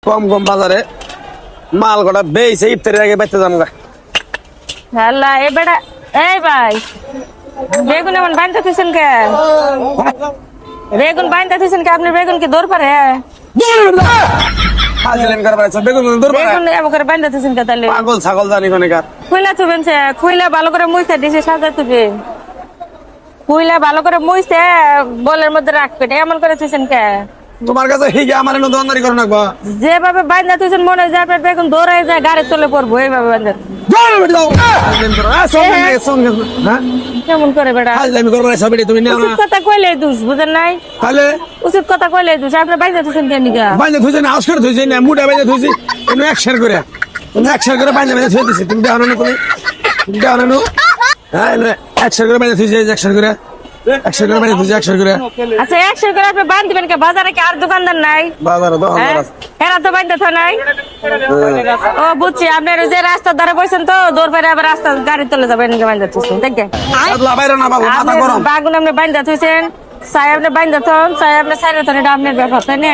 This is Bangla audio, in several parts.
কম কম বাজারে মাল কটা বেইছে ইফতারের আগে বেচতে যাম গা। হ্যালো এই বেটা এই ভাই বেগুন এমন বাইন্দা থুইছেন কে? বেগুন বাইন্দা থুইছেন কে? আপনি বেগুন কি দৌড় পারে? হাজিলেন করে বেচা বেগুন দূর বেগুন এমন করে বাইন্দা থুইছেন কে? তাহলে পাগল ছাগল জানি কোনে কার। খুইলা থুবেন সে, খুইলা ভালো করে মুইতে দিছে সাজা তুবে, খুইলা ভালো করে মুইতে বলের মধ্যে রাখবেন। এমন করে থুইছেন কে? তোমার কাছে হিগে আমার এনে দোকানদারি করো না গো। যেভাবে বাইন্দা থুইছেন মনে হয় যে আপনার বেগুন দৌড়ায় যায় গাড়ি তুলে পড়বো এইভাবে বাইন্দা। হাজিলেন করো সঙ্গে হ্যাঁ কেমন করে বেটা? হাজিলামি করবে না সবই তুমি নিও উচিত না। কথা কইলে দোষ বুঝেন নাই? তাহলে উচিত কথা কইলে দোষ। আপনি বাইন্দা থুইছেন কেন নিগা? বাইন্দা থুইছে না আউস্কার থুইছে না মুডা বাইন্দা থুইছে এনে এক শেয়ার করে তুমি এক শেয়ার করে বাইন্দা থুই দিছি তুমি দাও না তুমি দাও না হ্যাঁ এনে এক শেয়ার করে বাইন্দা থুইছে এক শেয়ার করে বাইন্দা থুইছে এক শেয়ার করে আচ্ছা 100 করে আপনি বান্ধ দিবেন কে? বাজারে কি আর দোকানদার নাই? বাজারে দোকানদার হ্যাঁ? আছে। এরা তো বান্ধা থা নাই। ও বুঝছি, আপনার ওই যে রাস্তার ধারে বসেন তো দৌড় পেরে আবার রাস্তা গাড়ি চলে যাবেন বান্ধা থুইছেন দেখেন। আদলা বাইরে না বাবু মাথা গরম। বাগুন আপনি বান্ধা থুইছেন, চাই আপনি বান্ধা থন, চাই আপনি সাইরে থন, এটা আপনার ব্যাপার তাই না?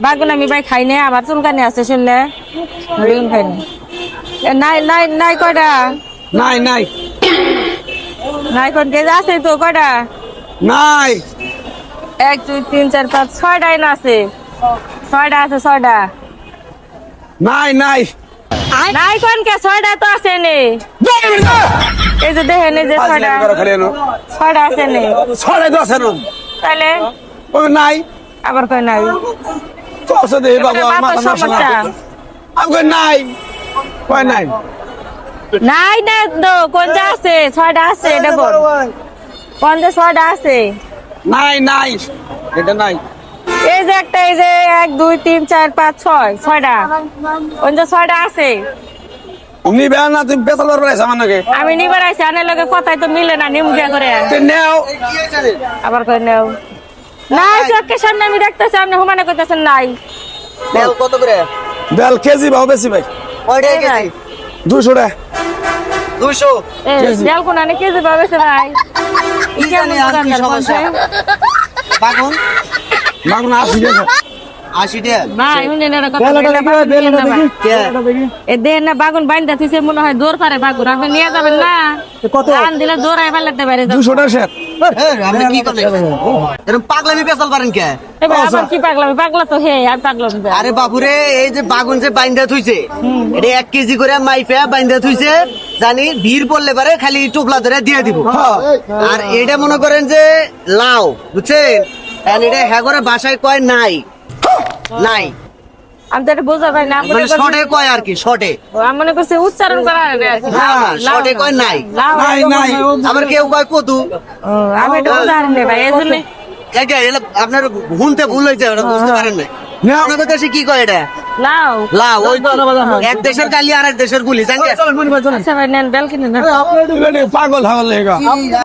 বাগুন আমি ভাই খাই না, আবার চুলকানি আছে শুনলে বেগুন খাই না। নাই নাই নাই কয়টা? নাই নাই নাই কোন কেজি আছে তো কয়টা? নাই 1 2 3 4 5 6টাই না আছে, 6টা আছে 6টা। নাই নাই নাই কোন কে? 6টা তো আছে নে, এই যে দেখেন এই যে 6টা, হাজিলামি করো খালি এনো 6টা আছে নে। ছড়ে তো আছে না তাহলে ও নাই আবার কই নাই? তো আছে দে বাবু আমার বাপের মাথা নষ্ট সমস্যা। আমি কই নাই কই নাই নাই না তো কোন যে আছে? 6টা আছে এটা বল, কোন যে 6টা আছে? নাই নাই এটা নাই এই যে একটা, এই যে 1 2 3 4 5 6 6টা, কোন যে 6টা আছে? নিবে না তুমি বেতাল বেড়াইছ আমার নাকি আমি নিবার আইছি, আনের লগে কথাই তো মিলে না, নিমুখিয়া করে তুই নেও আবার কই নেও। নাই চোখের সামনে আমি দেখতেছি, আপনি হুমানে কইতেছেন নাই। তেল কত করে? বেল কেজি ভাও বেশি ভাই কয়টা এই ভাই, কেজি? 200 টাকা 200। কেজি। দেল কোন আনে কেজি পাবেছে ভাই? কি জানি আর কি সমস্যা? বাগুন মাগুন 80 টাকা 80 টাকা। ভাই উনি না কথা বলে বাগুন নিয়ে না ভাই। এ দেন না বাগুন বাইন্দা থইছে মনে হয় দৌড় পারে বাগুন, আপনি নিয়ে যাবেন না? কত টান দিলে দৌড়াই ফেলতে পারে। 200 টাকা শেষ আপনি কি করেন? এরকম পাগলামি পেছাল পারেন কে? এবার আবার কি পাগলামি? পাগলা তো হে আর পাগলামি না। আরে বাপুরে, এই যে বাগুন যে বাইন্দা থুইছে, এটা 1 কেজি করে মাইফে বাইন্দা থুইছে, জানি ভিড় পড়লে পারে খালি টোপলা ধরে দিয়ে দিব। আর এটা মনে করেন যে লাউ, বুঝছেন? আর এটা হ্যাঁ করে বাসায় কয় নাই নাই, আমি তো এটা বোঝা পাই না। আমি মানে মনে করছি- শর্টে কয় আর কি, শর্টে। আমি মনে করছি উচ্চারণ করা আর কি। হ্যাঁ, শর্টে কয় নাই। লাউ নাই নাই আবার কেউ কয় কতু। আমি এটা উদাহরণ নেই ভাই, এই জন্য এটা আপনার শুনতে ভুল হয়েছে, ওটা বুঝতে পারেন না। নেও। আপনাদের দেশে কি কয় এটা? লাউ। লাউ। ওই তো এক দেশের গালি আর এক দেশের গুলি, জানেন? আচ্ছা ভাই নেন বেল কিনে নেন। পাগল হাগল লেগা